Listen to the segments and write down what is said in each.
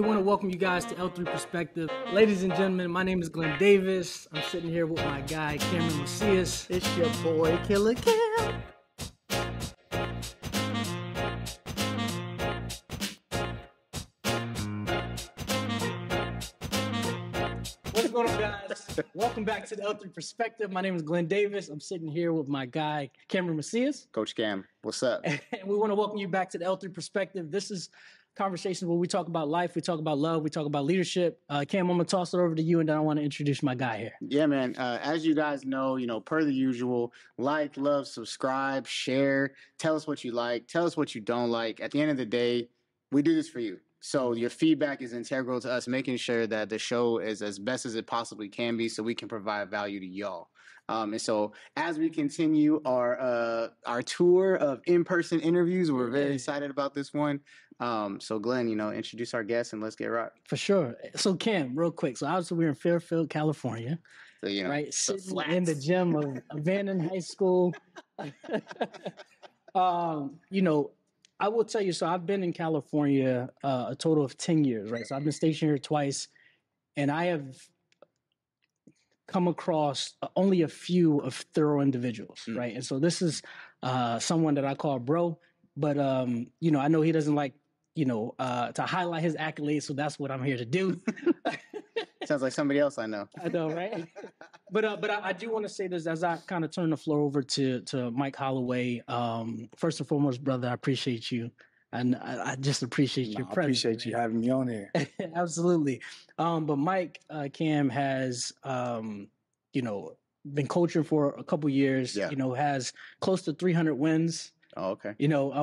We want to welcome you guys to L3 Perspective. Ladies and gentlemen, my name is Glenn Davis. I'm sitting here with my guy, Cameron Macias. It's your boy, Killer Cam. What's going on, guys? Welcome back to the L3 Perspective. My name is Glenn Davis. I'm sitting here with my guy, Cameron Macias. Coach Cam, what's up? And we want to welcome you back to the L3 Perspective. This is conversations where we talk about life, we talk about love, we talk about leadership. Cam, I'm going to toss it over to you, and then I want to introduce my guy here. Yeah, man. As you guys know, per the usual, like, love, subscribe, share. Tell us what you like. Tell us what you don't like. At the end of the day, we do this for you. So your feedback is integral to us making sure that the show is as best as it possibly can be so we can provide value to y'all. And so as we continue our tour of in-person interviews, we're very excited about this one. So Glenn, introduce our guests and let's get right. For sure. So Cam, real quick. So obviously we're in Fairfield, California, So, right? Sitting in the gym of Vanden High School. I will tell you, so I've been in California a total of 10 years, right? So I've been stationed here twice, and I have come across only a few of thorough individuals, right? And so this is someone that I call bro, but, I know he doesn't like, to highlight his accolades, so that's what I'm here to do. Sounds like somebody else I know. I know, right? But I do want to say this as I kind of turn the floor over to Mike Holloway. First and foremost, brother, I appreciate you. And I just appreciate your presence. I appreciate you having me on here. Absolutely. But Mike, Cam has, been coaching for a couple years, has close to 300 wins. Oh, okay.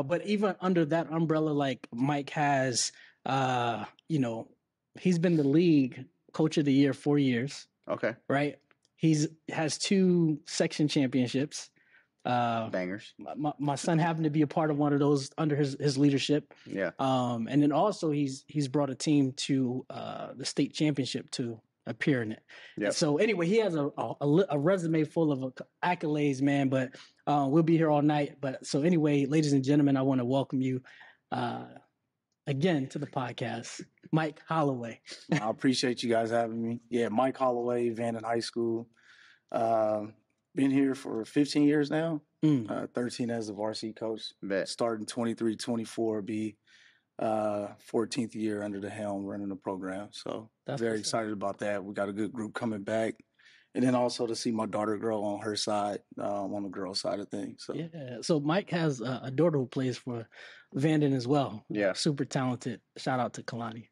But even under that umbrella, like Mike has, he's been the league coach of the year 4 years. Okay. Right. Has 2 section championships. Bangers. My son happened to be a part of one of those under his leadership. Yeah. And then also he's brought a team to the state championship to appear in it. Yeah. So anyway, he has a resume full of accolades, man. But we'll be here all night. But so anyway, ladies and gentlemen, I want to welcome you again to the podcast, Mike Holloway. I appreciate you guys having me. Yeah, Mike Holloway, Vanden High School. Been here for 15 years now. 13 as a varsity coach. Starting 23, 24, be 14th year under the helm running the program. So that's very excited about that. We got a good group coming back. And then also to see my daughter grow on her side, on the girl side of things. So. Yeah. So Mike has a daughter who plays for Vanden as well. Yeah. Super talented. Shout out to Kalani.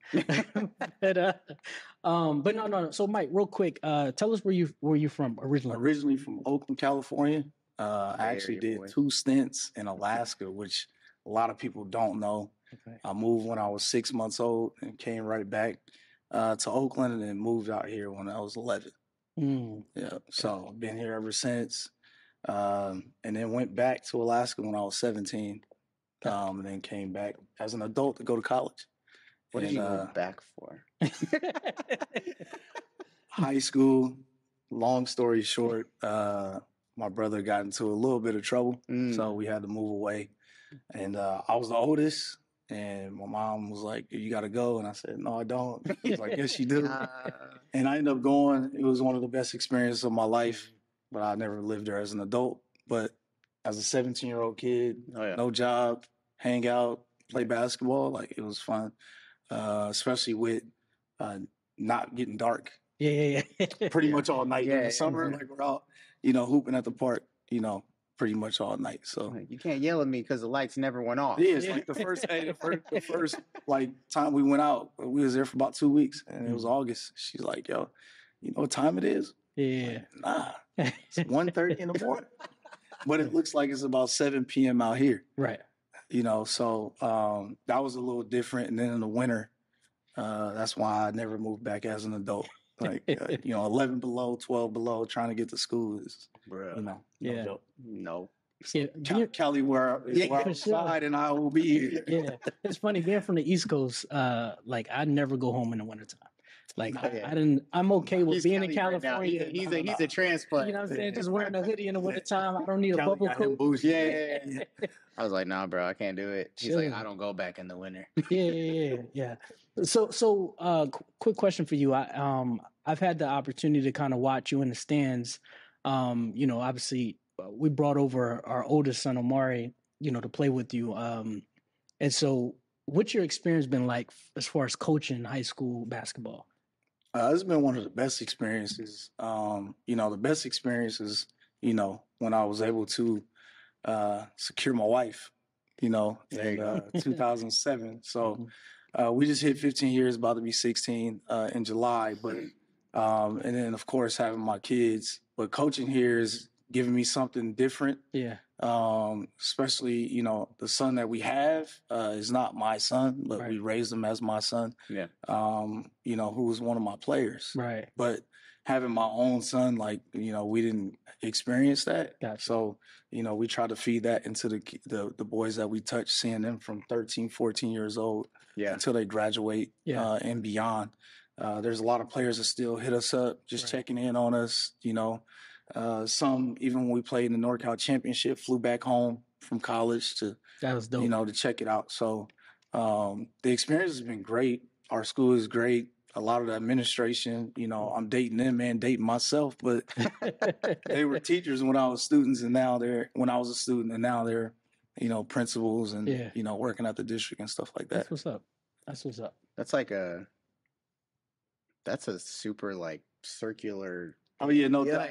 But no. So Mike, real quick, tell us where you from originally? Originally from Oakland, California. I actually did 2 stints in Alaska, which a lot of people don't know. Okay. I moved when I was 6 months old and came right back to Oakland and then moved out here when I was 11. Yeah, so I've been here ever since, and then went back to Alaska when I was 17, and then came back as an adult to go to college. What did you go back for? High school. Long story short, my brother got into a little bit of trouble, so we had to move away, and I was the oldest. And my mom was like, "You got to go." And I said, "No, I don't." She's like, "Yes, you do." And I ended up going. It was one of the best experiences of my life, but I never lived there as an adult. But as a 17-year-old kid, no job, hang out, play basketball, like it was fun, especially with not getting dark. Yeah. Pretty much all night in the summer, like we're out, hooping at the park, pretty much all night. So you can't yell at me because the lights never went off. Yeah, it's like the first like time we went out, we was there for about 2 weeks, and it was August. She's like, "Yo, you know what time it is?" Yeah. Like, nah, it's 1:30 in the morning, but it looks like it's about 7 p.m. out here. Right. So that was a little different. And then in the winter, that's why I never moved back as an adult. Like 11 below, 12 below, trying to get to school is, no. Cali, where I'm side, and I will be here. Yeah, it's funny being from the East Coast. Like I never go home in the wintertime. Like Oh, yeah. I'm okay with He's being in Kelly right now. California. He's a transplant. You know what I'm saying? Just wearing a hoodie in the wintertime. I don't need a Kelly bubble got him coat. bougie. Yeah. I was like, nah, bro, I can't do it. He's like, Chilling. I don't go back in the winter. Yeah. Quick question for you. I've had the opportunity to kind of watch you in the stands. Obviously, we brought over our oldest son, Omari, to play with you. And so, what's your experience been like as far as coaching high school basketball? It's been one of the best experiences. The best experiences, when I was able to secure my wife, There you in go. 2007. So we just hit 15 years, about to be 16 in July. But and then of course having my kids. But coaching here is giving me something different. Yeah. Especially the son that we have is not my son, but Right. we raised him as my son. Yeah. Who was one of my players. Right. But having my own son, like, we didn't experience that. Gotcha. So, we try to feed that into the boys that we touch, seeing them from 13, 14 years old until they graduate and beyond. There's a lot of players that still hit us up, just checking in on us, some, even when we played in the NorCal Championship, flew back home from college to, that was dope. To check it out. So the experience has been great. Our school is great. A lot of the administration, I'm dating them and dating myself, but they were teachers when I was students, and now when I was a student, and now they're, principals and, working at the district and stuff like that. That's what's up. That's a super like circular. Oh yeah, no doubt.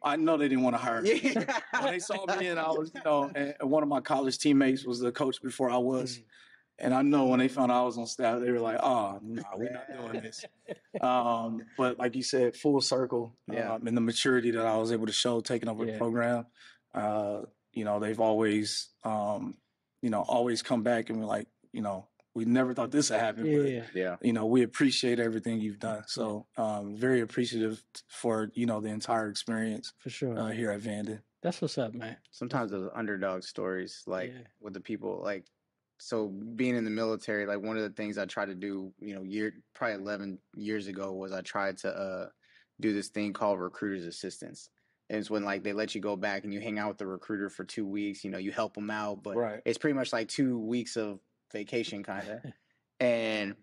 I know they didn't want to hire me. Yeah. When they saw me and I was, and one of my college teammates was the coach before I was. And I know when they found out I was on staff, they were like, "Oh, no, we're not doing this." But like you said, full circle. And the maturity that I was able to show taking over the program. They've always, always come back and be like, we never thought this would happen. But, we appreciate everything you've done. So very appreciative for, the entire experience. For sure. Here at Vanden. That's what's up, man. Sometimes those underdog stories, like with the people, like, so being in the military, like one of the things I tried to do, probably 11 years ago was I tried to do this thing called recruiter's assistance. And it's when like they let you go back and you hang out with the recruiter for 2 weeks, you help them out, but it's pretty much like 2 weeks of vacation kind of. And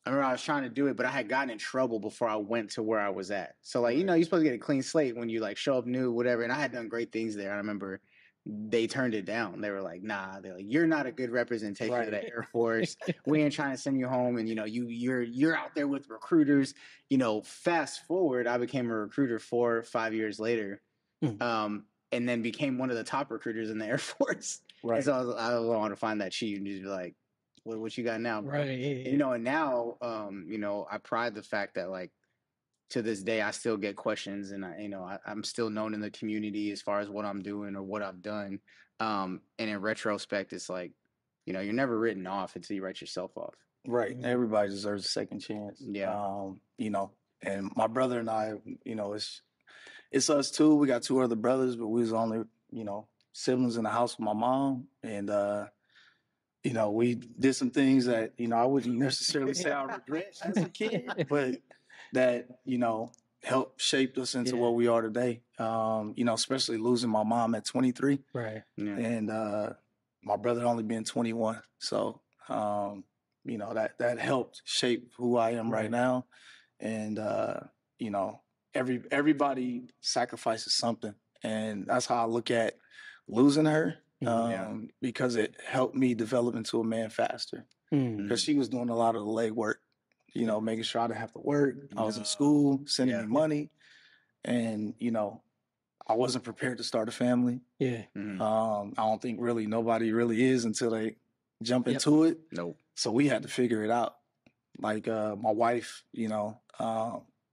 I remember I was trying to do it, but I had gotten in trouble before I went to where I was at. So like, you're supposed to get a clean slate when you like show up new, whatever. And I had done great things there. I remember they turned it down. They were like, nah, they're like, you're not a good representation of the Air Force. We ain't trying to send you home. And, you're out there with recruiters. Fast forward, I became a recruiter 4 or 5 years later. And then became one of the top recruiters in the Air Force. And so I want to find that sheet and just be like, what you got now, bro? And now, I pride the fact that like, to this day, I still get questions, and I'm still known in the community as far as what I'm doing or what I've done. And in retrospect, it's like, you're never written off until you write yourself off. Right. Everybody deserves a second chance. Yeah. And my brother and I, it's us too. We got 2 other brothers, but we was only, siblings in the house with my mom, and we did some things that I wouldn't necessarily say I regret as a kid, but that, helped shape us into what we are today. Especially losing my mom at 23. Right. Yeah. And my brother only being 21. So, that helped shape who I am right now. And, everybody sacrifices something. And that's how I look at losing her, because it helped me develop into a man faster. Because she was doing a lot of the legwork. Making sure I didn't have to work. I was in school, sending me money. And, I wasn't prepared to start a family. Yeah. I don't think really nobody really is until they jump into it. Nope. So we had to figure it out. Like my wife,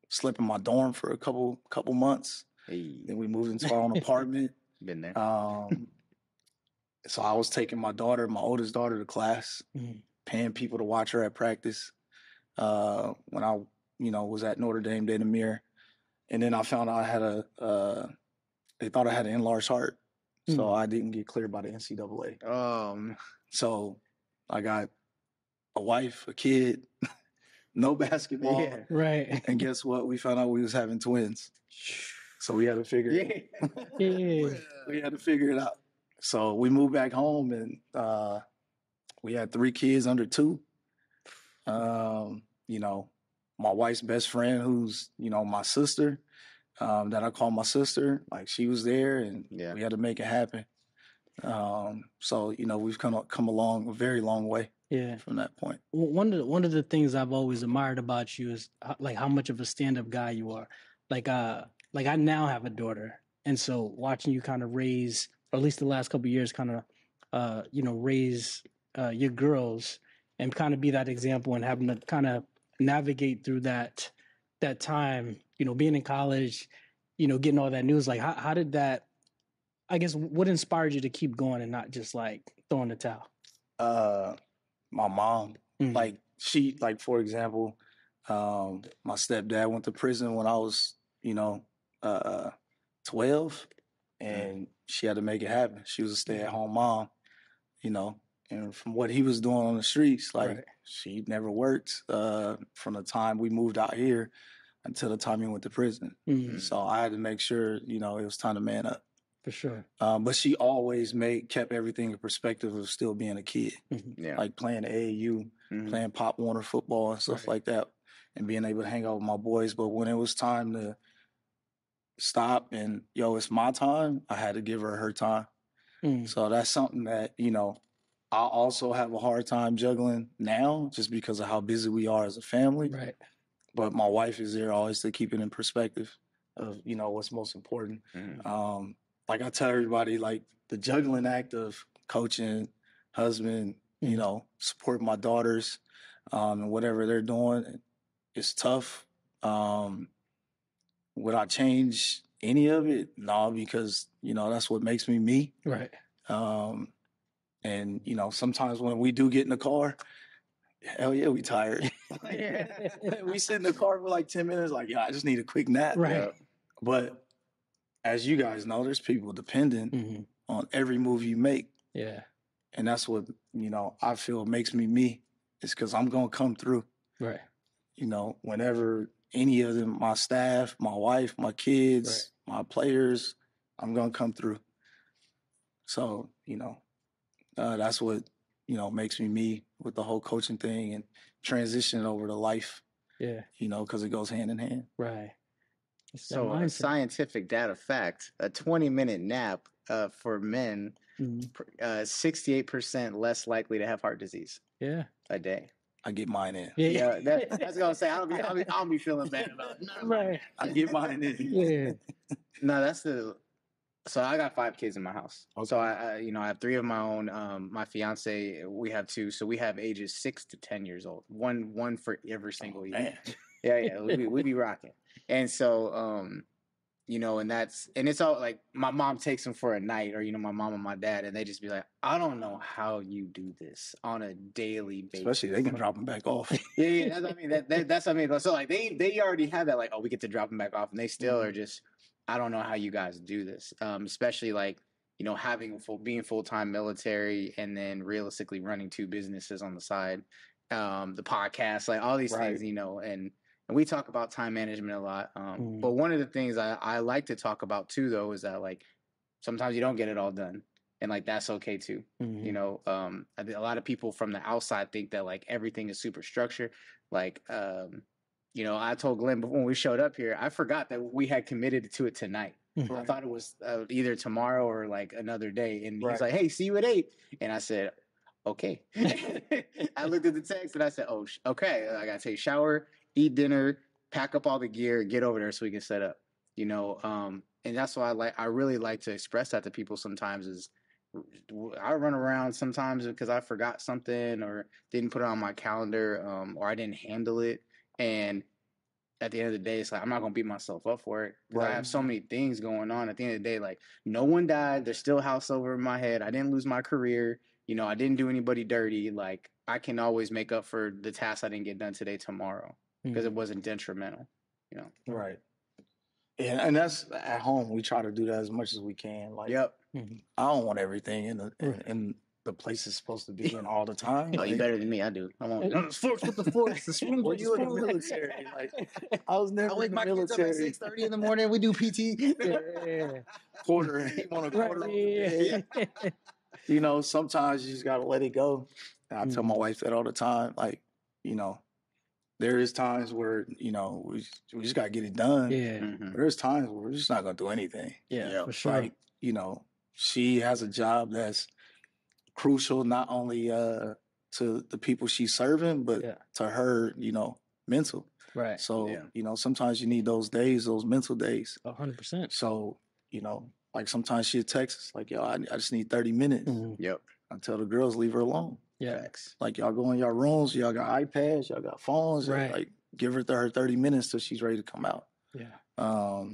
slept in my dorm for a couple months. Then we moved into our own apartment. Been there. So I was taking my oldest daughter to class, paying people to watch her at practice. When I, was at Notre Dame de Namur. And then I found out I had they thought I had an enlarged heart. So I didn't get cleared by the NCAA. So I got a wife, a kid, no basketball. Yeah. Right. And guess what? We found out we was having twins. So we had to figure it out. Yeah. We had to figure it out. So we moved back home and we had 3 kids under 2. You know, my wife's best friend, who's, you know, my sister, that I call my sister, like she was there and we had to make it happen. So, you know, we've come along a very long way from that point. One of the things I've always admired about you is like how much of a stand-up guy you are. Like I now have a daughter, and so watching you kind of raise, or at least the last couple of years, kind of you know, raise your girls and kind of be that example and having to kind of navigate through that time, you know, being in college, you know, getting all that news. Like how did that, I guess, what inspired you to keep going and not just like throwing the towel? My mom, like she, like for example, my stepdad went to prison when I was, you know, 12, and she had to make it happen. She was a stay-at-home mom, you know, and from what he was doing on the streets, like she never worked from the time we moved out here until the time he went to prison. So I had to make sure, you know, it was time to man up. For sure. But she always kept everything in perspective of still being a kid. Like playing AAU, playing Pop Warner football and stuff like that, and being able to hang out with my boys. But when it was time to stop and, yo, it's my time, I had to give her time. So that's something that, you know, I also have a hard time juggling now just because of how busy we are as a family. Right. But my wife is there always to keep it in perspective of, you know, what's most important. Like I tell everybody, like the juggling act of coaching, husband, you know, support my daughters, and whatever they're doing, it's tough. Would I change any of it? No, because, you know, that's what makes me me. Right. And, you know, sometimes when we do get in the car, hell yeah, we tired. We sit in the car for like 10 minutes, like, yeah, I just need a quick nap. Right. But as you guys know, there's people dependent on every move you make. Yeah. And that's what, you know, I feel makes me me. It's because I'm going to come through. Right. You know, whenever any of them, my staff, my wife, my kids, my players, I'm going to come through. So, you know, that's what, you know, makes me me with the whole coaching thing and transitioning over to life. Yeah. You know, because it goes hand in hand. Right. So a scientific data fact, a 20-minute nap for men, 68% less likely to have heart disease. Yeah. A day. I get mine in. Yeah, I was gonna say I don't be feeling bad about it. Right. I get mine in. Yeah. No, that's the. So I got 5 kids in my house. Okay. So I you know, I have 3 of my own. My fiance, we have 2. So we have ages 6 to 10 years old. One for every single year. Man. Yeah. We be rocking. And so, you know, and it's all like my mom takes them for a night, or, you know, my mom and my dad, and they just be like, I don't know how you do this on a daily basis. Especially they can drop them back off. Yeah. That's what I mean. That's what I mean. So like they already have that, like, oh, we get to drop them back off, and they still are just, I don't know how you guys do this. Especially like, you know, being full-time military and then realistically running 2 businesses on the side, the podcast, like all these things, you know, and we talk about time management a lot. But one of the things I like to talk about too, though, is that like sometimes you don't get it all done, and like that's okay too. You know, a lot of people from the outside think that like everything is super structured. Like, you know, I told Glenn when we showed up here, I forgot that we had committed to it tonight. I thought it was either tomorrow or like another day, and he's like, "Hey, see you at 8," and I said, "Okay." I looked at the text and I said, "Oh, okay. I gotta take a shower, eat dinner, pack up all the gear, get over there so we can set up." You know, and that's why I really like to express that to people sometimes. Is I run around sometimes because I forgot something or didn't put it on my calendar, or I didn't handle it, and at the end of the day, it's like I'm not gonna beat myself up for it because I have so many things going on. At the end of the day, like no one died. There's still a house over my head. I didn't lose my career. You know, I didn't do anybody dirty. Like I can always make up for the tasks I didn't get done today tomorrow because it wasn't detrimental. You know, right? And that's at home. We try to do that as much as we can. Like, I don't want everything in the place is supposed to be in all the time. Oh, you better than me. I do. I won't. Sports with the force. The swing Well, with you in the sports. military. Like, I was never in the military. 6:30 in the morning. We do PT. Yeah. Quarter. He want a quarter. Right, yeah. You know, sometimes you just gotta let it go. And I tell my Mm. wife that all the time. Like, you know, there is times where, you know, we just gotta get it done. Yeah. Mhm. But there's times where we're just not gonna do anything. Yeah, Yeah. for sure. Like, you know, she has a job that's crucial not only to the people she's serving, but Yeah. to her, you know, mental. Right. So, Yeah. you know, sometimes you need those days, those mental days. 100%. So, you know, like sometimes she'll text us like, yo, I just need 30 minutes. Mhm. Yep. I tell the girls, leave her alone. Yeah. Facts. Like, y'all go in your rooms, y'all got iPads, y'all got phones. Right. Like, give her her 30 minutes till she's ready to come out. Yeah.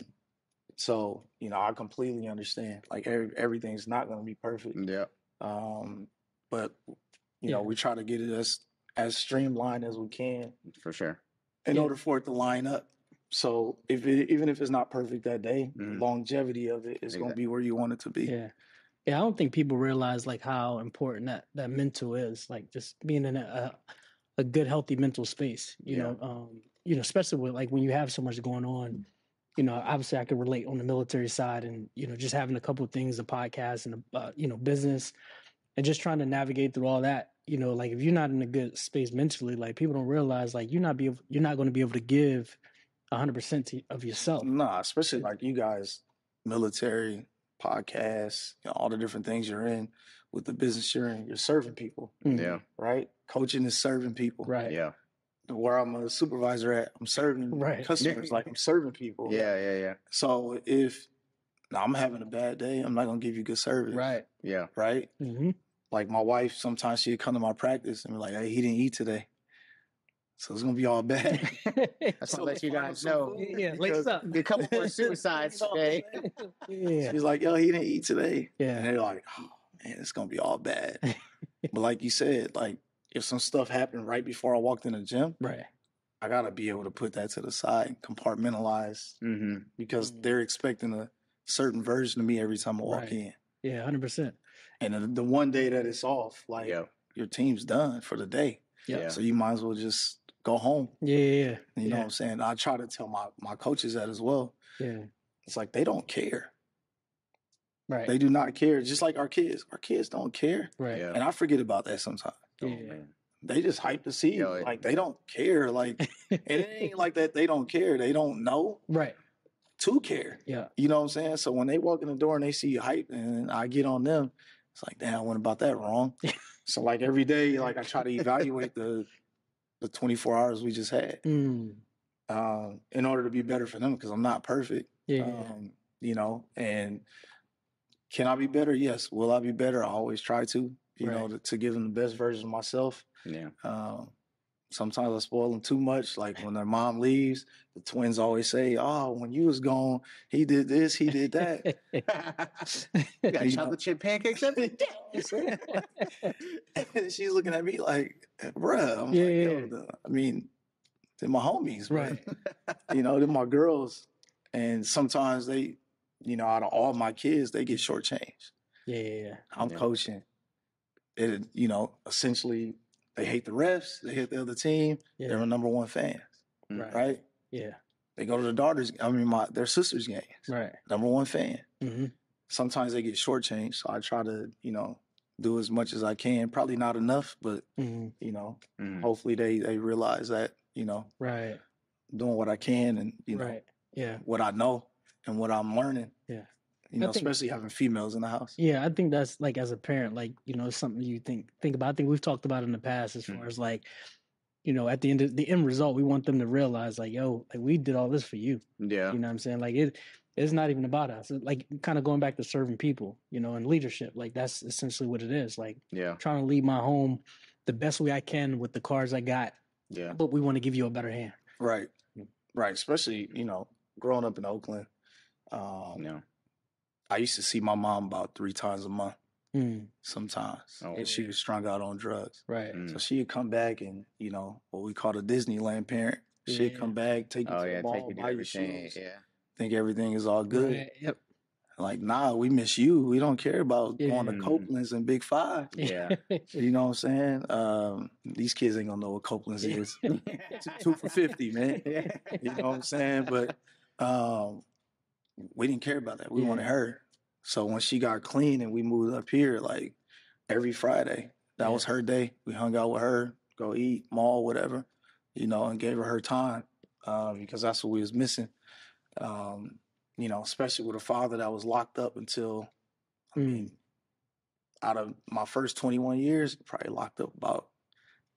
So, you know, I completely understand. Like, everything's not going to be perfect. Yep. But, you know, Yeah. we try to get it as streamlined as we can For sure. in Yeah. order for it to line up. So even if it's not perfect that day, the Mhm. longevity of it is going to Exactly. be where you want it to be. Yeah. Yeah, I don't think people realize like how important that mental is. Like just being in a good, healthy mental space. You Yeah. know, especially with like when you have so much going on. You know, obviously I could relate on the military side, and you know, just having a couple of things, a podcast and you know, business, and just trying to navigate through all that. You know, like if you're not in a good space mentally, like people don't realize like you're not going to be able to give 100% of yourself. Nah, especially like you guys, military, podcasts, you know, all the different things you're in with the business you're in, you're serving people, Mhm. Yeah. right? Coaching is serving people. Right. Yeah. Where I'm a supervisor at, I'm serving Right. customers, like I'm serving people. Yeah. Yeah. Yeah. So if I'm having a bad day, I'm not gonna give you good service. Right. Yeah. Right? Mm-hmm. Like my wife, sometimes she'd come to my practice and be like, hey, he didn't eat today. So it's gonna be all bad. That's So to let let's you find guys some know. food Yeah, because lace up. A couple more suicides today. Yeah. she's like, yo, he didn't eat today. Yeah. And they're like, oh man, it's gonna be all bad. But like you said, like if some stuff happened right before I walked in the gym, Right. I gotta be able to put that to the side and compartmentalize Mm-hmm. because Mhm. they're expecting a certain version of me every time I walk Right. in. Yeah, 100%. And the one day that it's off, like Yeah. your team's done for the day. Yeah. So you might as well just go home. Yeah. You know what I'm saying? I try to tell my coaches that as well. Yeah. It's like they don't care. Right. They do not care. Just like our kids. Our kids don't care. Right. Yeah. And I forget about that sometimes. Oh, Yeah. man. They just hype to see. Yo, Like they don't care. Like and it ain't like that they don't care. They don't know Right. to care. Yeah. You know what I'm saying? So when they walk in the door and they see you hype and I get on them, it's like, damn, I went about that wrong. So like every day, like I try to evaluate the 24 hours we just had Mm. in order to be better for them because I'm not perfect. Yeah. You know, and can I be better? Yes. Will I be better? I always try to, you know, Right. to give them the best version of myself. Yeah. Sometimes I spoil them too much. Like when their mom leaves, the twins always say, oh, when you was gone, he did this, he did that. You got You chocolate know. chip pancakes every day. And she's looking at me like, bruh. I'm Yeah, like, yeah. yo, I mean, they're my homies, Right. You know, they're my girls. And sometimes they, you know, out of all my kids, they get shortchanged. Yeah. I'm Yeah. coaching. It, you know, essentially they hate the refs, they hate the other team. Yeah. They're my number one fans, Right. right? Yeah. They go to their sisters' games. Right. Number one fan. Mm-hmm. Sometimes they get shortchanged, so I try to, you know, do as much as I can. Probably not enough, but Mm-hmm. you know, Mhm. hopefully they realize that, you know, Right. doing what I can and you know Right. Yeah. what I know and what I'm learning. Yeah. You know, I think- especially having females in the house. Yeah, I think that's like as a parent, like, you know, it's something you think about. I think we've talked about in the past as far as like, you know, at the end result, we want them to realize like, yo, like we did all this for you. Yeah. You know what I'm saying? Like it's not even about us. Like kind of going back to serving people, you know, and leadership. Like that's essentially what it is. Like Yeah. trying to lead my home the best way I can with the cards I got, Yeah. but we want to give you a better hand. Right. Right. Especially, you know, growing up in Oakland. No. I used to see my mom about 3 times a month Mm, sometimes. Oh. And she was strung out on drugs. right. Mm. So she'd come back and, you know, what we call a Disneyland parent. She'd Yeah. come back, take you Oh to yeah. the mall, Take you to buy your everything. shoes, Yeah. think everything is all good. Right. Yep. Like, nah, we miss you. We don't care about going to Yeah. Copeland's and Big Five. Yeah. You know what I'm saying? These kids ain't gonna know what Copeland's is. 2 for $50, man. You know what I'm saying? But we didn't care about that. We wanted her. So when she got clean and we moved up here, like every Friday, that was her day. We hung out with her, go eat, mall, whatever, you know, and gave her time because that's what we was missing. You know, especially with a father that was locked up until, I mean, out of my first 21 years, probably locked up about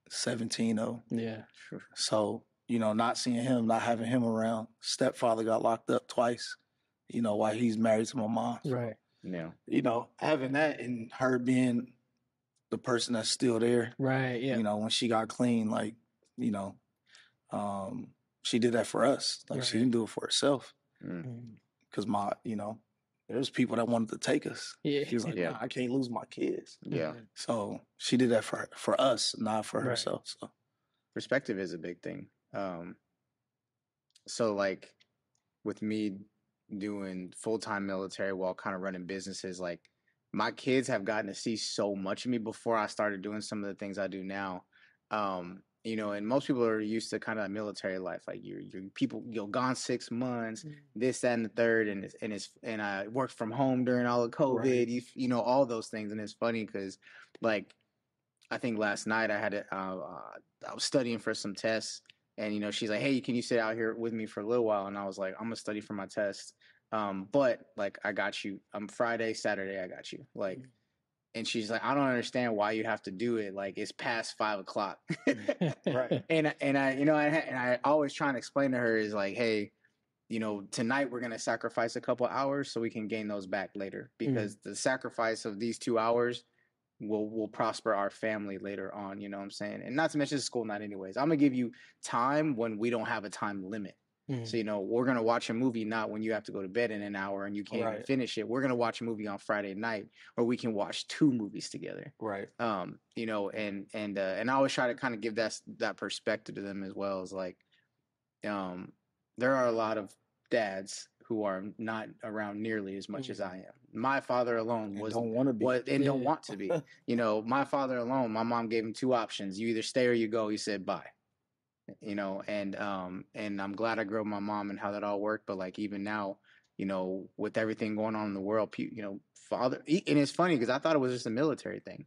17 of them. Yeah. Sure. So, you know, not seeing him, not having him around. Stepfather got locked up twice, you know, while he's married to my mom. So, Right. Yeah. you know, having that and her being the person that's still there. Right. Yeah. You know, when she got clean, like, you know, she did that for us. Like, she didn't do it for herself. Because you know, there's people that wanted to take us. Yeah. She was like, nah, I can't lose my kids. Yeah. So she did that for us, not for herself. So perspective is a big thing. So like with me doing full-time military while kind of running businesses, like my kids have gotten to see so much of me before I started doing some of the things I do now. You know, and most people are used to kind of military life. Like you're people, you're gone 6 months, this, that, and the third, and I worked from home during all of COVID. You know, all those things, and it's funny because, like, I think last night I had I was studying for some tests, and you know, she's like, "Hey, can you sit out here with me for a little while?" And I was like, "I'm gonna study for my test, but like I got you. Friday, Saturday, I got you." Like. And she's like, I don't understand why you have to do it. Like it's past 5 o'clock. right. And I, you know, and I always try and explain to her is like, hey, you know, tonight we're going to sacrifice a couple hours so we can gain those back later because the sacrifice of these 2 hours will prosper our family later on. You know what I'm saying? And not to mention it's school night anyways. I'm going to give you time when we don't have a time limit. So, you know, we're going to watch a movie not when you have to go to bed in an hour and you can't even finish it. We're going to watch a movie on Friday night or we can watch 2 movies together. Right. You know, and I always try to kind of give that perspective to them as well as like, there are a lot of dads who are not around nearly as much as I am. My father alone don't want to be. Don't want to be. You know, my father alone, my mom gave him 2 options. You either stay or you go. He said, bye. You know, and I'm glad I grew up with my mom and how that all worked. But like even now, you know, with everything going on in the world, you know, and it's funny because I thought it was just a military thing.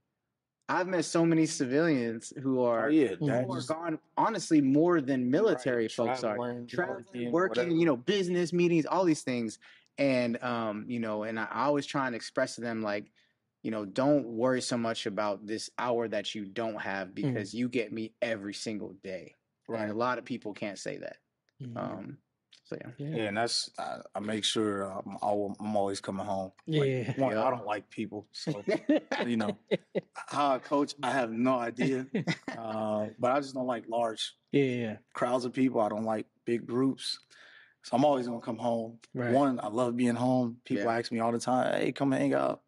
I've met so many civilians who are, who are gone, honestly, more than military folks traveling, working, whatever. You know, business meetings, all these things. And, you know, and I always try and express to them like, you know, don't worry so much about this hour that you don't have because you get me every single day. Right. And a lot of people can't say that. So yeah, and that's I make sure I'm always coming home. Yeah, like, I don't like people, so you know how I coach. I have no idea, but I just don't like large crowds of people. I don't like big groups, so I'm always gonna come home. Right. One, I love being home. People ask me all the time, "Hey, come hang out."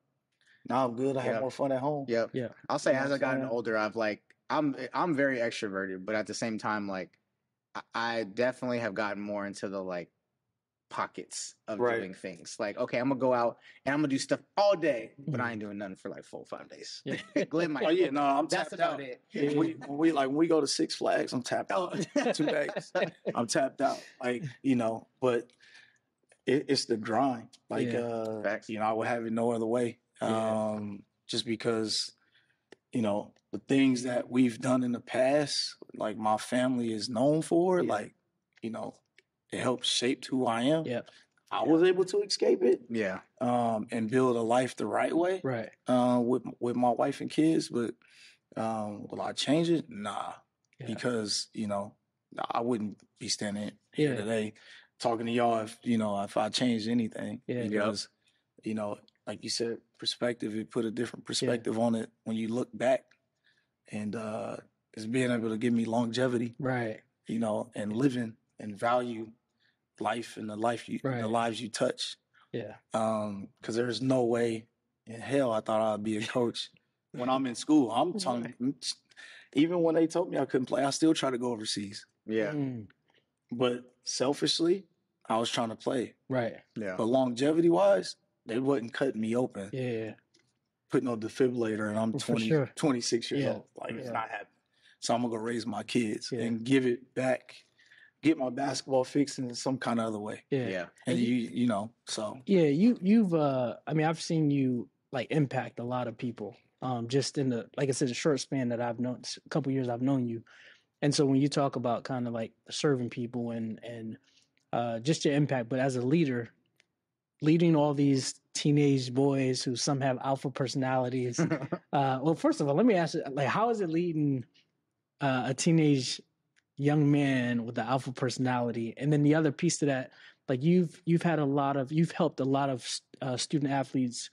Now I'm good. I have more fun at home. Yep. Yeah. I'll say as I've gotten older, I've like I'm very extroverted, but at the same time, like I definitely have gotten more into the like pockets of doing things. Like, okay, I'm gonna go out and I'm gonna do stuff all day, but I ain't doing nothing for like 4 or 5 days. Glenn might. I'm that's tapped about out. it. When we go to Six Flags, I'm tapped out. 2 days, I'm tapped out. Like, you know, but it's the grind. Like, you know, I would have it no other way. Just because, you know, the things that we've done in the past, like my family is known for, like, you know, it helps shape who I am. Yeah. I was able to escape it. Yeah. And build a life the right way. Right. With my wife and kids. But will I change it? Nah. Yeah. Because, you know, I wouldn't be standing here today talking to y'all if I changed anything. Yeah. Because, you know, like you said, perspective, it put a different perspective on it when you look back. And it's being able to give me longevity. Right. You know, and living and value life and the lives you touch. Yeah. Because there's no way in hell I thought I'd be a coach. When I'm in school, I'm talking, even when they told me I couldn't play, I still try to go overseas. Yeah. But selfishly, I was trying to play. Right. Yeah. But longevity wise, they wasn't cutting me open, Yeah. put no defibrillator, and I'm For 20, sure. 26 years Yeah. old. Like, it's Yeah. not happening. So I'm going to go raise my kids Yeah. and give it back, get my basketball fixed in some kind of other way. Yeah. And you know, so. Yeah, you've I mean, I've seen you like impact a lot of people. Just in the, like I said, the short span that I've known, a couple years I've known you. And so when you talk about kind of like serving people and just your impact, but as a leader, leading all these teenage boys who some have alpha personalities. Well, first of all, let me ask you, like, how is it leading a teenage young man with the alpha personality? And then the other piece to that, like you've helped a lot of student athletes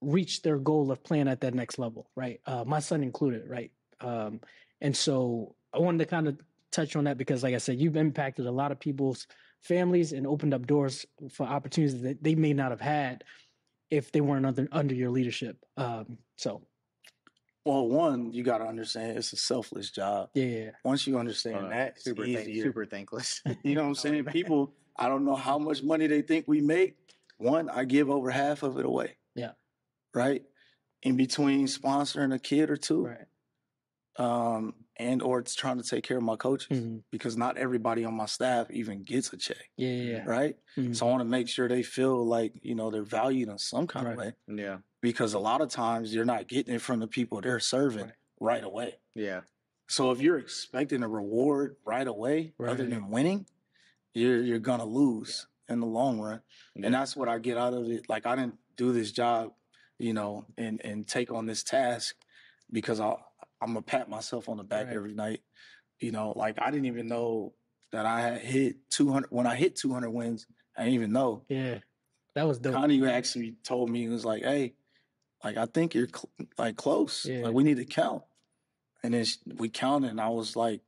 reach their goal of playing at that next level, right? My son included, right? And so I wanted to kind of touch on that because, like I said, you've impacted a lot of people's families and opened up doors for opportunities that they may not have had if they weren't under your leadership. Well, one, you got to understand it's a selfless job. Yeah. Once you understand that, it's easier. Super thankless. You know what I'm saying? People, I don't know how much money they think we make. One, I give over half of it away. Yeah. Right? In between sponsoring a kid or two. Right. And or it's trying to take care of my coaches Mm-hmm. because not everybody on my staff even gets a check. Yeah. Right? Mm-hmm. So I want to make sure they feel like, you know, they're valued in some kind of way. Yeah. Because a lot of times you're not getting it from the people they're serving right away. Yeah. So if you're expecting a reward right away, other than winning, you're gonna lose in the long run. Yeah. And that's what I get out of it. Like, I didn't do this job, you know, and take on this task because I'm gonna pat myself on the back every night. You know, like, I didn't even know that I had hit 200. When I hit 200 wins, I didn't even know. Yeah, that was dope. Connie actually told me, he was like, hey, like, I think you're close. Yeah. Like, we need to count. And then we counted, and I was like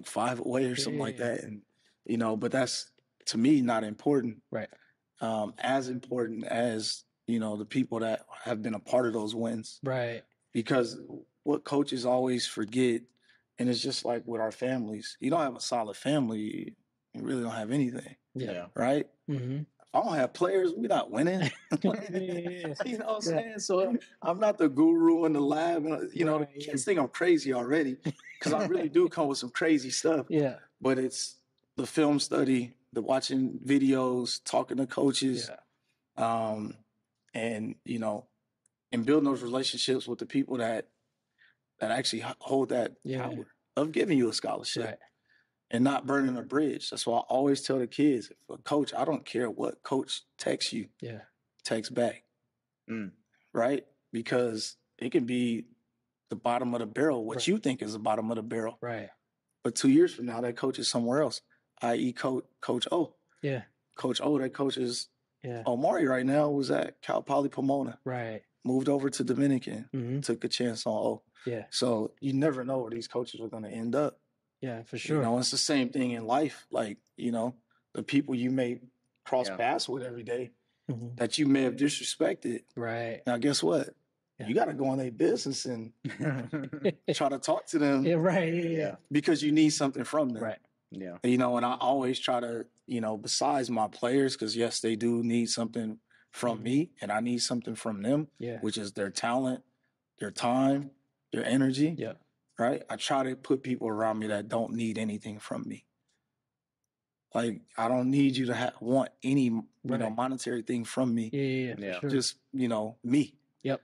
5 away or something like that. And, you know, but that's, to me, not important. Right. As important as, you know, the people that have been a part of those wins. Right. Because what coaches always forget, and it's just like with our families, you don't have a solid family, you really don't have anything. Yeah. Right? Mm-hmm. I don't have players, we're not winning. You know what I'm saying? So I'm not the guru in the lab. You know, the kids think I'm crazy already because I really do come with some crazy stuff. Yeah. But it's the film study, the watching videos, talking to coaches, and, you know, and building those relationships with the people that actually hold that power of giving you a scholarship. Right. And not burning a bridge. That's why I always tell the kids, if a coach, I don't care what coach texts you, text back. Right? Because it can be the bottom of the barrel, what you think is the bottom of the barrel. Right. But 2 years from now, that coach is somewhere else, i.e. Coach O. Yeah. Coach O, that coach is Omari right now, was at Cal Poly Pomona. Right. Moved over to Dominican, took a chance on O. Yeah. So you never know where these coaches are going to end up. Yeah, for sure. You know, it's the same thing in life. Like, you know, the people you may cross paths with every day that you may have disrespected. Right. Now, guess what? Yeah. You got to go on their business and try to talk to them. Yeah, right. Yeah. Because you need something from them. Right. Yeah. You know, and I always try to, you know, besides my players, because yes, they do need something from me and I need something from them, which is their talent, their time, their energy. Yeah. Right? I try to put people around me that don't need anything from me. Like, I don't need you to want any, you know, monetary thing from me. Yeah. Sure. Just, you know, me. Yep.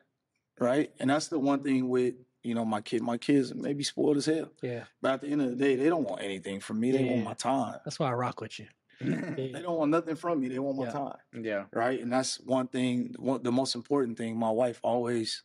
Right? And that's the one thing with, you know, my kids may be spoiled as hell. Yeah. But at the end of the day, they don't want anything from me. They want my time. That's why I rock with you. They don't want nothing from me. They want my time. Yeah. Right? And that's one thing, the most important thing my wife always,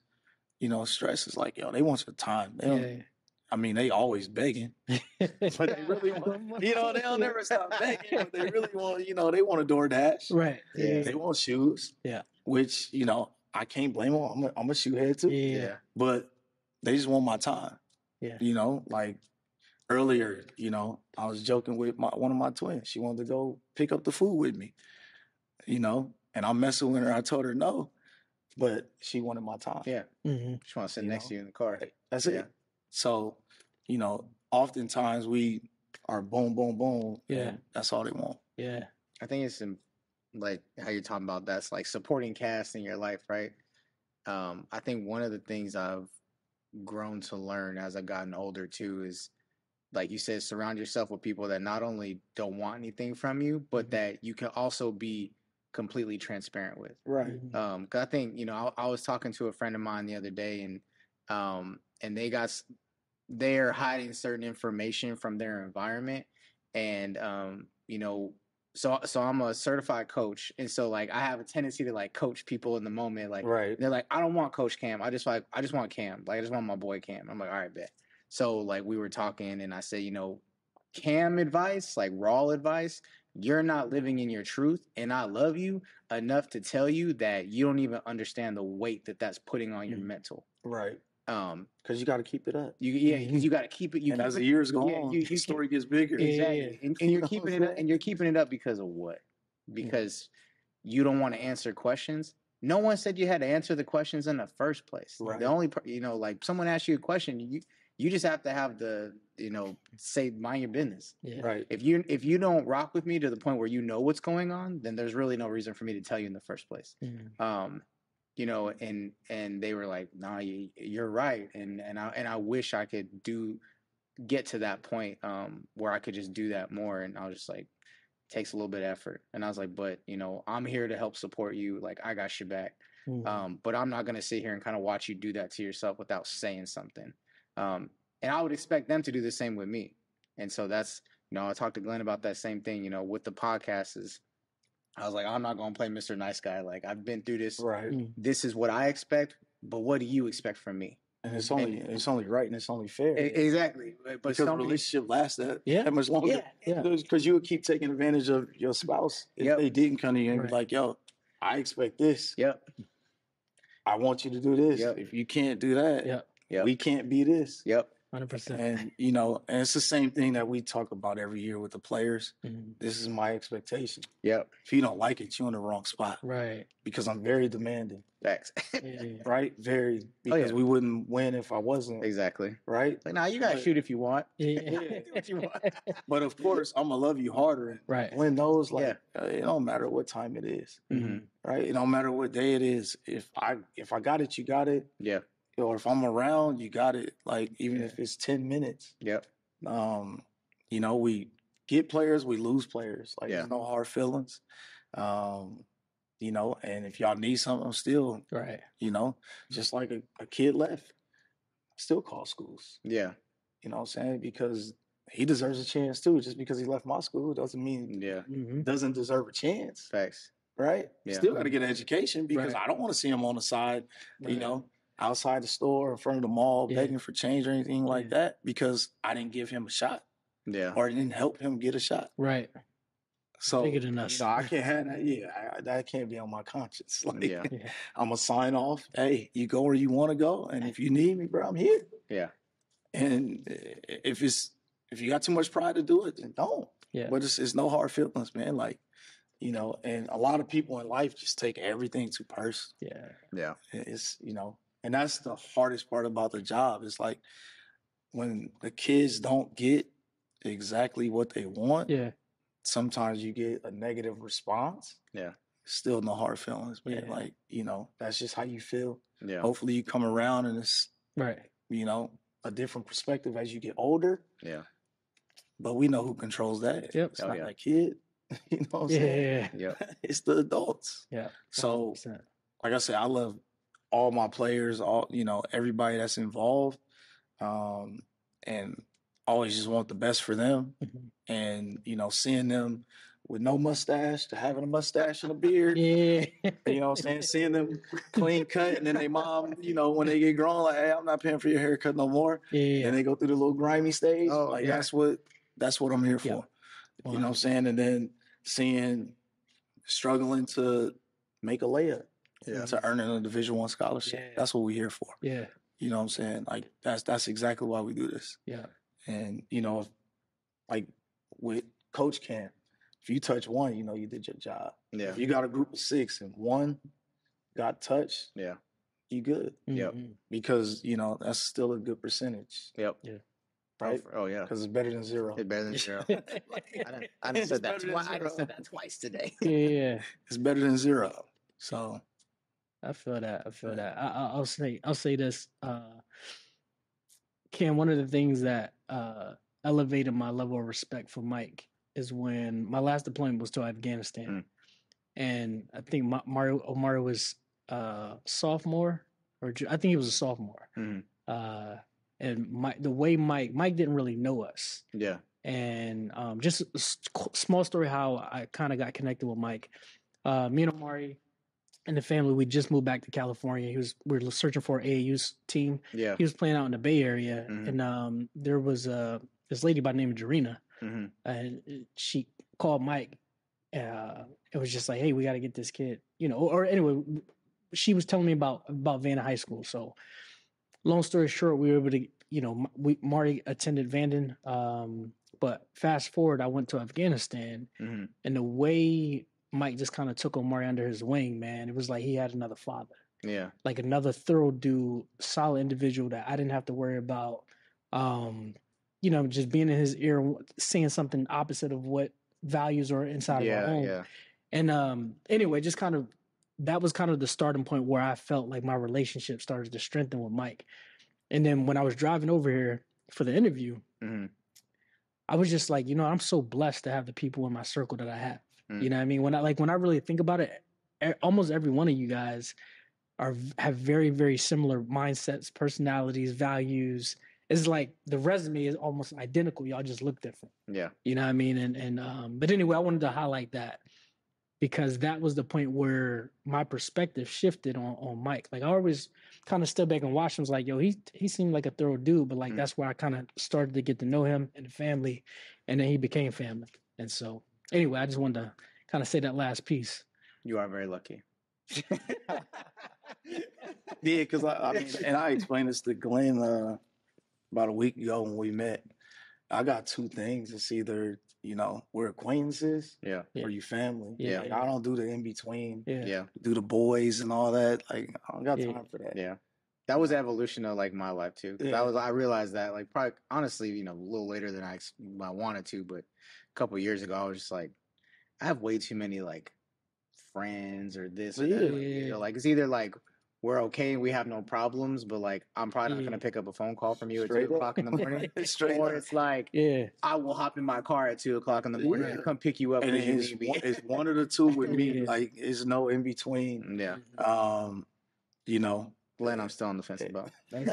you know, stresses, like, yo, they want your time. They don't, I mean, they always begging, but they really want, you know, they'll never stop begging, but they really want, you know, they want a DoorDash. Right. Yeah. They want shoes. Yeah. Which, you know, I can't blame them. I'm a shoe head too. Yeah. But they just want my time. Yeah. You know, like earlier, you know, I was joking with one of my twins. She wanted to go pick up the food with me, you know, and I'm messing with her. I told her no, but she wanted my time. Yeah. Mm-hmm. She wants to sit next to you in the car. That's it. So, you know, oftentimes we are boom, boom, boom. Yeah. That's all they want. Yeah. I think it's like how you're talking about that's like supporting cast in your life, right? I think one of the things I've grown to learn as I've gotten older too is, like you said, surround yourself with people that not only don't want anything from you, but that you can also be completely transparent with. Right. 'Cause I think, I was talking to a friend of mine the other day, and they're hiding certain information from their environment, and so I'm a certified coach, and so like I have a tendency to like coach people in the moment. Like Right. they're like, I don't want Coach Cam, I just want Cam, like I just want my boy Cam. I'm like, all right, bet. So like we were talking, and I said, Cam advice, like raw advice, you're not living in your truth, and I love you enough to tell you that you don't even understand the weight that that's putting on your mental. Right. Because you got to keep it up. Because you got to keep it. And as the years go on, the story gets bigger. Exactly, and you're keeping it up, and you're keeping it up because of what? Because you don't want to answer questions. No one said you had to answer the questions in the first place. Right. The only, like someone asks you a question, you just have to have the, say mind your business. Yeah. Right. If you don't rock with me to the point where you know what's going on, then there's really no reason for me to tell you in the first place. And they were like, nah, you're right. And I wish I could get to that point where I could just do that more. And I was just like, takes a little bit of effort. And I was like, but I'm here to help support you. Like I got your back. But I'm not going to sit here and kind of watch you do that to yourself without saying something. And I would expect them to do the same with me. And so that's, I talked to Glenn about that same thing, with the podcast is, I was like, I'm not going to play Mr. Nice Guy. Like I've been through this. Right. This is what I expect, but what do you expect from me? And it's only right and it's only fair. Exactly. But because the relationship lasts that much longer. Yeah. Because you would keep taking advantage of your spouse if they didn't come to you and be like, yo, I expect this. Yep. I want you to do this. Yep. If you can't do that, we can't be this. Yep. 100%. And, and it's the same thing that we talk about every year with the players. This is my expectation. Yep. If you don't like it, you're in the wrong spot. Right. Because I'm very demanding. Facts. Right? Very. Because we wouldn't win if I wasn't. Exactly. Right? Like, nah, you got to shoot if you want. Yeah. Do what you want. But of course, I'm going to love you harder. Right. Win those, like, it don't matter what time it is. Right? It don't matter what day it is. If I got it, you got it. Yeah. Or if I'm around, you got it. Like, even if it's 10 minutes. Yep. We get players, we lose players. Like, there's no hard feelings. And if y'all need something, still, right. Just like a kid left, still call schools. Yeah. You know what I'm saying? Because he deserves a chance too. Just because he left my school doesn't mean doesn't deserve a chance. Facts. Right? Yeah. Still got to get an education because I don't want to see him on the side, outside the store, in front of the mall, begging for change or anything like that because I didn't give him a shot. Yeah. Or didn't help him get a shot. Right. So bigger than us. I can't have that. Yeah, that can't be on my conscience. Like, I'm gonna sign off. Hey, you go where you want to go, and if you need me, bro, I'm here. Yeah. And if you got too much pride to do it, then don't. Yeah. But it's no hard feelings, man. Like, and a lot of people in life just take everything too personal. Yeah. Yeah. It's and that's the hardest part about the job. It's like when the kids don't get exactly what they want. Yeah. Sometimes you get a negative response. Yeah. Still no hard feelings, man. Yeah. Like, that's just how you feel. Yeah. Hopefully you come around and it's, right. A different perspective as you get older. Yeah. But we know who controls that. Yep. It's not that kid. You know what I'm saying? Yeah. It's the adults. Yeah. 100%. So, like I said, I love all my players, everybody that's involved. And always just want the best for them. And, seeing them with no mustache to having a mustache and a beard. Yeah. You know what I'm saying? Seeing them clean cut and then they mom, when they get grown, like, hey, I'm not paying for your haircut no more. Yeah. And they go through the little grimy stage. Oh, that's what I'm here for. Yeah. You know what I'm saying? And then struggling to make a layup. To earning a Division I scholarship. Yeah. That's what we're here for. Yeah. You know what I'm saying? Like that's exactly why we do this. Yeah. And like with Coach Cam, if you touch one, you did your job. Yeah. If you got a group of 6 and one got touched, you good. Yep. Because that's still a good percentage. Yep. Yeah. right? Oh yeah. Because it's better than zero. It's better than zero. I done said that twice. I done said that twice today. Yeah. It's better than zero. So I feel that. I'll say this, Ken. One of the things that elevated my level of respect for Mike is when my last deployment was to Afghanistan, and I think Mario was sophomore, I think he was a sophomore. And the way Mike didn't really know us. Yeah. And just a small story how I kind of got connected with Mike. Me and Omari and the family, we just moved back to California. We were searching for AAU's team. Yeah. He was playing out in the Bay Area, and there was this lady by the name of Jarena, and she called Mike. It was just like, hey, we got to get this kid, or anyway, she was telling me about Vanden High School. So long story short, we were able to, Marty attended Vanden, but fast forward, I went to Afghanistan, and the way Mike just kind of took Omari under his wing, man, it was like he had another father. Yeah. Like another thorough dude, solid individual that I didn't have to worry about, just being in his ear, saying something opposite of what values are inside of our own. Yeah. And anyway, just kind of, that was kind of the starting point where I felt like my relationship started to strengthen with Mike. And then when I was driving over here for the interview, I was just like, I'm so blessed to have the people in my circle that I have. You know what I mean? When I really think about it, almost every one of you guys have very, very similar mindsets, personalities, values. It's like the resume is almost identical. Y'all just look different. Yeah. You know what I mean? And but anyway, I wanted to highlight that because that was the point where my perspective shifted on Mike. Like I always kind of stood back and watched him. Was like, yo, he seemed like a thorough dude, but like that's where I kind of started to get to know him and the family, and then he became family. And so anyway, I just wanted to kind of say that last piece. You are very lucky. Yeah, because I mean, and I explained this to Glenn about a week ago when we met. I got two things. It's either, we're acquaintances or you family. Yeah. Like, I don't do the in-between. Yeah. Do the boys and all that. Like, I don't got time for that. Yeah. That was the evolution of like my life too. Yeah. I realized that like probably honestly, a little later than I wanted to, but a couple of years ago, I was just like, I have way too many like friends or this or that. Like it's either like we're okay and we have no problems, but like I'm probably not gonna pick up a phone call from you at 2 o'clock in the morning. Or it's like I will hop in my car at 2 o'clock in the morning and come pick you up. And it's one of the two with me. Like it's no in between. Yeah. Glenn, I'm still on the fence about. And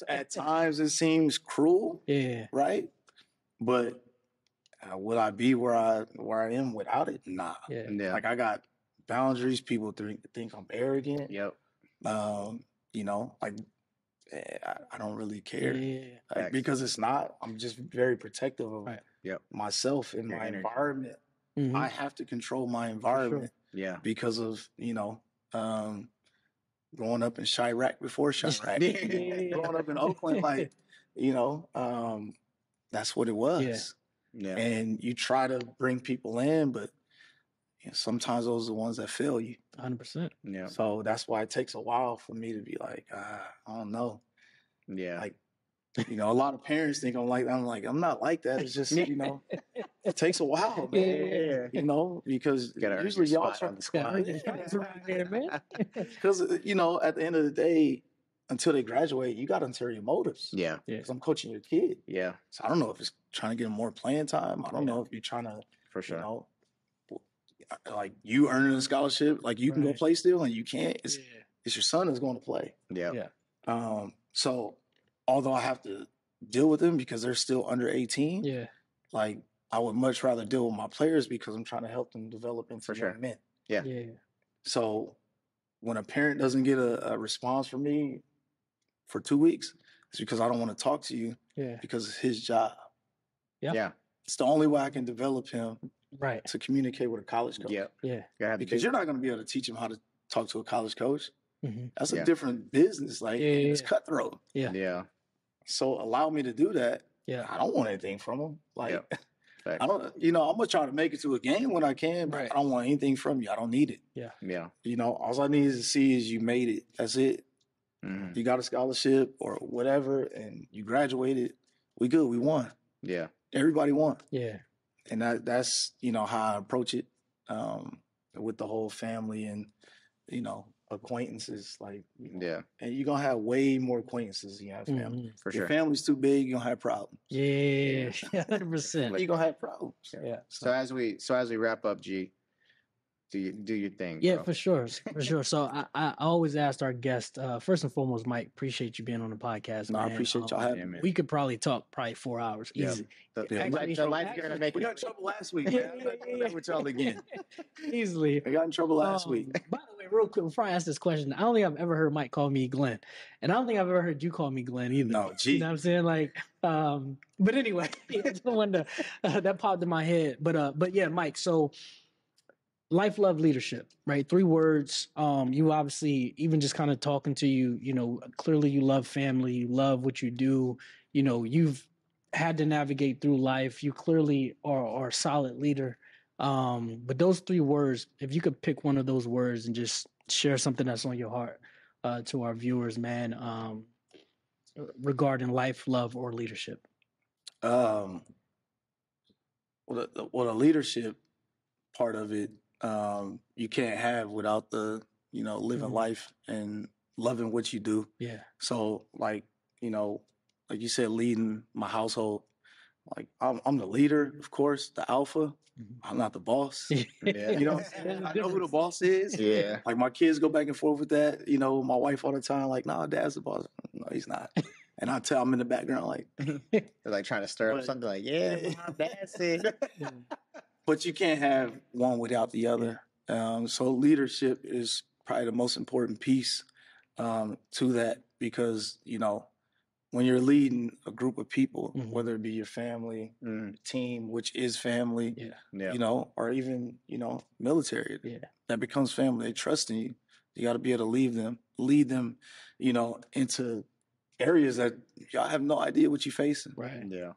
at times it seems cruel. Yeah. Right. But would I be where I am without it? Nah. Yeah. Like I got boundaries. People think I'm arrogant. Yep. Like I don't really care. Yeah. Because it's not. I'm just very protective of myself and my environment. I have to control my environment. Sure. Yeah. Because of growing up in Chirac before Chirac. Growing up in Oakland, like that's what it was. Yeah. And you try to bring people in, but sometimes those are the ones that fail you. 100%. Yeah. So that's why it takes a while for me to be like, I don't know. Yeah. Like, a lot of parents think I'm like, I'm not like that. It's just, it takes a while, man. Yeah. Because usually y'all try to because, at the end of the day, until they graduate, you got ulterior motives. Yeah. Because I'm coaching your kid. Yeah. So I don't know if it's trying to get them more playing time. I don't know if you're trying to, for sure, like you earning a scholarship, like you can go play still and you can't. It's your son that's going to play. Yeah. So although I have to deal with them because they're still under 18, like I would much rather deal with my players because I'm trying to help them develop into young men. Yeah. So when a parent doesn't get a response from me for 2 weeks, it's because I don't want to talk to you. Because it's his job. Yeah. It's the only way I can develop him to communicate with a college coach. Because you're not going to be able to teach him how to talk to a college coach. That's a different business. Like it's cutthroat. So allow me to do that. I don't want anything from him. Like I don't, I'm gonna try to make it to a game when I can, but I don't want anything from you. I don't need it. All I need to see is you made it. That's it. You got a scholarship or whatever, and you graduated. We good. We won. Yeah. Everybody won. Yeah. And that's how I approach it with the whole family and acquaintances. Like, Yeah. And you're gonna have way more acquaintances than you have family. For If sure. your family's too big, you're gonna have problems. Yeah. 100%. You're gonna have problems. Yeah. So as we wrap up, G, do your thing. Yeah, bro. for sure. For sure. So I always asked our guest, first and foremost, Mike, appreciate you being on the podcast. No, I man. appreciate y'all having me. We could probably talk 4 hours. Yeah. Easy. The lights are gonna make We it. got in trouble last week, man. I'm not doing that with y'all again. Easily. I got in trouble last week. By the way, real quick, before I ask this question, I don't think I've ever heard Mike call me Glenn. And I don't think I've ever heard you call me Glenn either. No, G. You know what I'm saying? Like, but anyway, I just wanted to, that popped in my head. But yeah, Mike, so life, love, leadership, right? 3 words. You obviously, even just kind of talking to you, clearly you love family, you love what you do. You've had to navigate through life. You clearly are a solid leader. But those 3 words, if you could pick one of those words and just share something that's on your heart to our viewers, man, regarding life, love, or leadership. Well, the leadership part of it, you can't have without the living life and loving what you do. Yeah. So like you said, leading my household. Like I'm the leader, of course, the alpha. I'm not the boss. Yeah. I know who the boss is. Yeah. Like my kids go back and forth with that. My wife all the time, like, nah, dad's the boss. No, he's not. And I tell them in the background, like, They're like trying to stir up something like, yeah, my dad said. But you can't have one without the other. So leadership is probably the most important piece to that because, when you're leading a group of people, whether it be your family, team, which is family, or even, military, that becomes family. They trust in you. You got to be able to lead them, into areas that y'all have no idea what you're facing. Right. Yeah.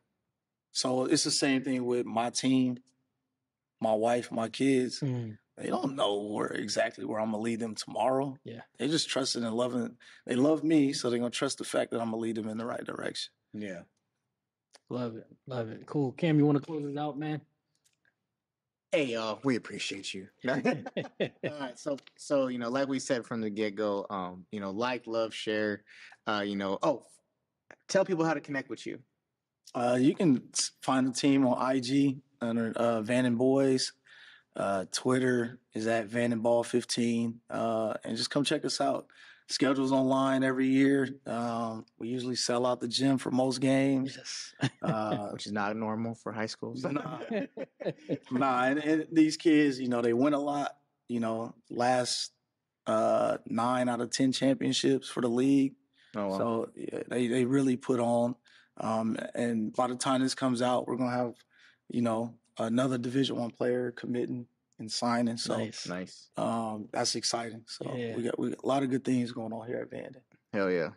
So it's the same thing with my team, my wife, my kids. They don't know exactly where I'm going to lead them tomorrow. Yeah. They just trusting and loving. They love me, so they're going to trust the fact that I'm going to lead them in the right direction. Yeah. Love it. Love it. Cool. Cam, you want to close it out, man? Hey, y'all, we appreciate you. All right. So, like we said from the get-go, like, love, share, tell people how to connect with you. You can find the team on IG under Vanden Boys. Twitter is at VandenBall15. And just come check us out. Schedule's online every year. We usually sell out the gym for most games. Yes. Which is not normal for high schools. Nah, and these kids, they win a lot. Last 9 out of 10 championships for the league. Oh, wow. So yeah, they really put on. And by the time this comes out, we're gonna have, another Division I player committing and signing. So nice. That's exciting. So Yeah. we got a lot of good things going on here at Vanden. Hell yeah.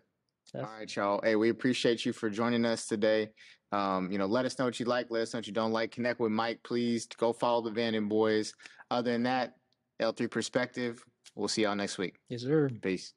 All right, y'all. Hey, we appreciate you for joining us today. Let us know what you like. Let us know what you don't like. Connect with Mike, please. Go follow the Vanden Boys. Other than that, L3 Perspective. We'll see y'all next week. Yes, sir. Peace.